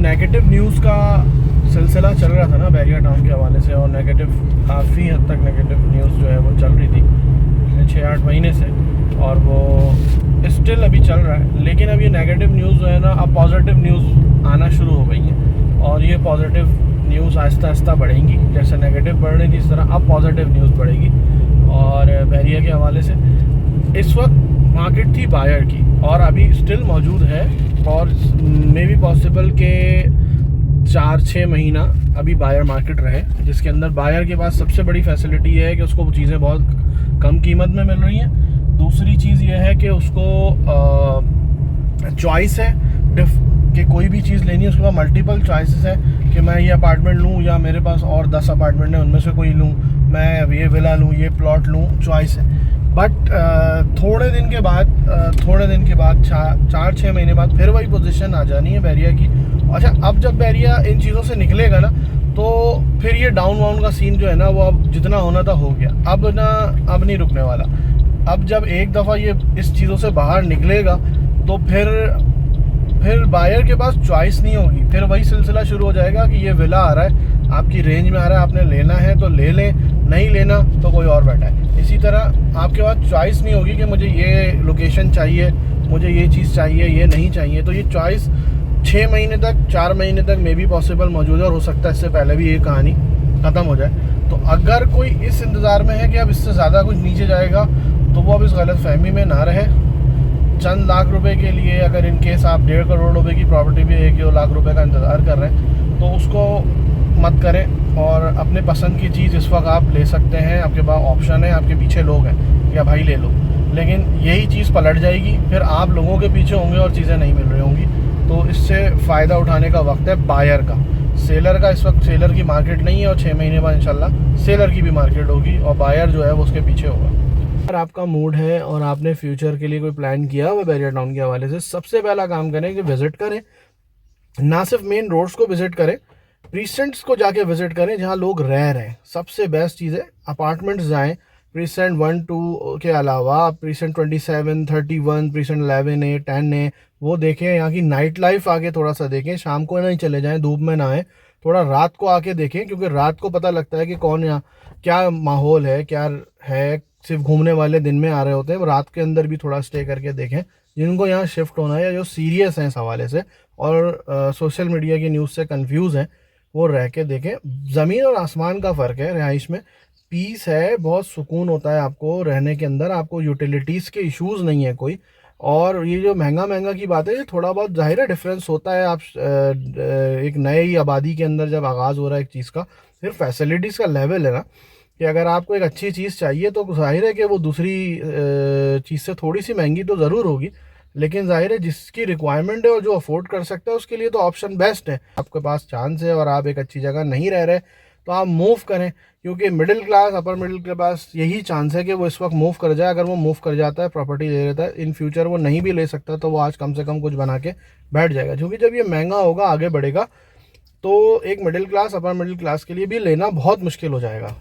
Negative news का सिलसिला चल रहा था ना बैरिया टाउन के हवाले से, और नेगेटिव काफ़ी हद तक नेगेटिव न्यूज़ जो है वो चल रही थी पिछले 6-8 महीने से, और वो स्टिल अभी चल रहा है। लेकिन अब ये नेगेटिव न्यूज़ जो है ना, अब पॉजिटिव न्यूज़ आना शुरू हो गई हैं, और ये पॉजिटिव न्यूज़ आहिस्ता आहिस्ता बढ़ेंगी। जैसे नेगेटिव बढ़ रही थी इस तरह अब पॉजिटिव न्यूज़ बढ़ेगी। और बैरिया के हवाले से इस वक्त मार्केट थी बायर की, और अभी स्टिल मौजूद है, और मे बी पॉसिबल के 4-6 महीना अभी बायर मार्केट रहे, जिसके अंदर बायर के पास सबसे बड़ी फैसिलिटी है कि उसको चीज़ें बहुत कम कीमत में मिल रही हैं। दूसरी चीज़ ये है कि उसको चॉइस है कि कोई भी चीज़ लेनी है, उसके पास मल्टीपल चॉइसेस है कि मैं ये अपार्टमेंट लूँ या मेरे पास और 10 अपार्टमेंट हैं उनमें से कोई लूँ, मैं ये विला लूँ, ये प्लॉट लूँ, चॉइस है। बट थोड़े दिन के बाद 4-6 महीने बाद फिर वही पोजीशन आ जानी है बैरिया की। अच्छा, अब जब बैरिया इन चीज़ों से निकलेगा ना, तो फिर ये डाउन वाउन का सीन जो है ना, वो अब जितना होना था हो गया, अब नहीं रुकने वाला। अब जब एक दफ़ा ये इस चीज़ों से बाहर निकलेगा तो फिर बायर के पास चॉइस नहीं होगी, फिर वही सिलसिला शुरू हो जाएगा कि ये विला आ रहा है, आपकी रेंज में आ रहा है, आपने लेना है तो ले लें, नहीं लेना तो कोई और बैठा है। इसी तरह आपके पास चॉइस नहीं होगी कि मुझे ये लोकेशन चाहिए, मुझे ये चीज़ चाहिए, ये नहीं चाहिए। तो ये चॉइस 6 महीने तक, 4 महीने तक मे बी पॉसिबल मौजूद है, और हो सकता है इससे पहले भी ये कहानी ख़त्म हो जाए। तो अगर कोई इस इंतज़ार में है कि अब इससे ज़्यादा कुछ नीचे जाएगा, तो वो अब इस गलत फहमी में ना रहे। चंद लाख रुपए के लिए अगर इन केस आप 1.5 करोड़ रुपए की प्रॉपर्टी भी 1-2 लाख रुपए का इंतज़ार कर रहे हैं, तो उसको मत करें, और अपने पसंद की चीज़ इस वक्त आप ले सकते हैं। आपके पास ऑप्शन है, आपके पीछे लोग हैं, या भाई ले लो। लेकिन यही चीज़ पलट जाएगी, फिर आप लोगों के पीछे होंगे और चीज़ें नहीं मिल रही होंगी। तो इससे फ़ायदा उठाने का वक्त है बायर का। सेलर का इस वक्त सेलर की मार्केट नहीं है, और 6 महीने बाद इंशाल्लाह सेलर की भी मार्केट होगी, और बायर जो है वो उसके पीछे होगा। अगर आपका मूड है और आपने फ्यूचर के लिए कोई प्लान किया हुआ बैरिया टाउन के हवाले से, सबसे पहला काम करें कि विज़िट करें, ना सिर्फ मेन रोड्स को विज़िट करें, प्रीसेंट्स को जाके विज़िट करें जहाँ लोग रह रहे हैं। सबसे बेस्ट चीज़ है अपार्टमेंट्स जाएँ, प्रीसेंट 1-2 के अलावा प्रीसेंट 27, 31, प्रीसेंट 11A, 10A वो देखें। यहाँ की नाइट लाइफ आके थोड़ा सा देखें, शाम को नहीं चले जाएं, धूप में ना आए, थोड़ा रात को आके देखें, क्योंकि रात को पता लगता है कि कौन यहाँ क्या माहौल है, क्या है। सिर्फ घूमने वाले दिन में आ रहे होते हैं, रात के अंदर भी थोड़ा स्टे करके देखें। जिनको यहाँ शिफ्ट होना है या जो सीरियस हैं इस हवाले से और सोशल मीडिया की न्यूज़ से कंफ्यूज हैं, वो रह के देखें। ज़मीन और आसमान का फ़र्क है। रिहाइश में पीस है, बहुत सुकून होता है आपको रहने के अंदर, आपको यूटिलिटीज़ के इश्यूज़ नहीं है कोई। और ये जो महंगा की बात है, ये थोड़ा बहुत ज़ाहिर है डिफरेंस होता है। आप एक नई आबादी के अंदर जब आगाज़ हो रहा है एक चीज़ का, फिर फैसिलिटीज़ का लेवल है ना, कि अगर आपको एक अच्छी चीज़ चाहिए तो जाहिर है कि वो दूसरी चीज़ से थोड़ी सी महंगी तो ज़रूर होगी, लेकिन जाहिर है जिसकी रिक्वायरमेंट है और जो अफोर्ड कर सकता है उसके लिए तो ऑप्शन बेस्ट है। आपके पास चांस है और आप एक अच्छी जगह नहीं रह रहे, तो आप मूव करें, क्योंकि मिडिल क्लास, अपर मिडिल के पास यही चांस है कि वो इस वक्त मूव कर जाए। अगर वो मूव कर जाता है, प्रॉपर्टी ले लेता है, इन फ्यूचर वो नहीं भी ले सकता, तो वो आज कम से कम कुछ बना के बैठ जाएगा। क्योंकि जब ये महंगा होगा, आगे बढ़ेगा, तो एक middle class, upper middle class के लिए भी लेना बहुत मुश्किल हो जाएगा।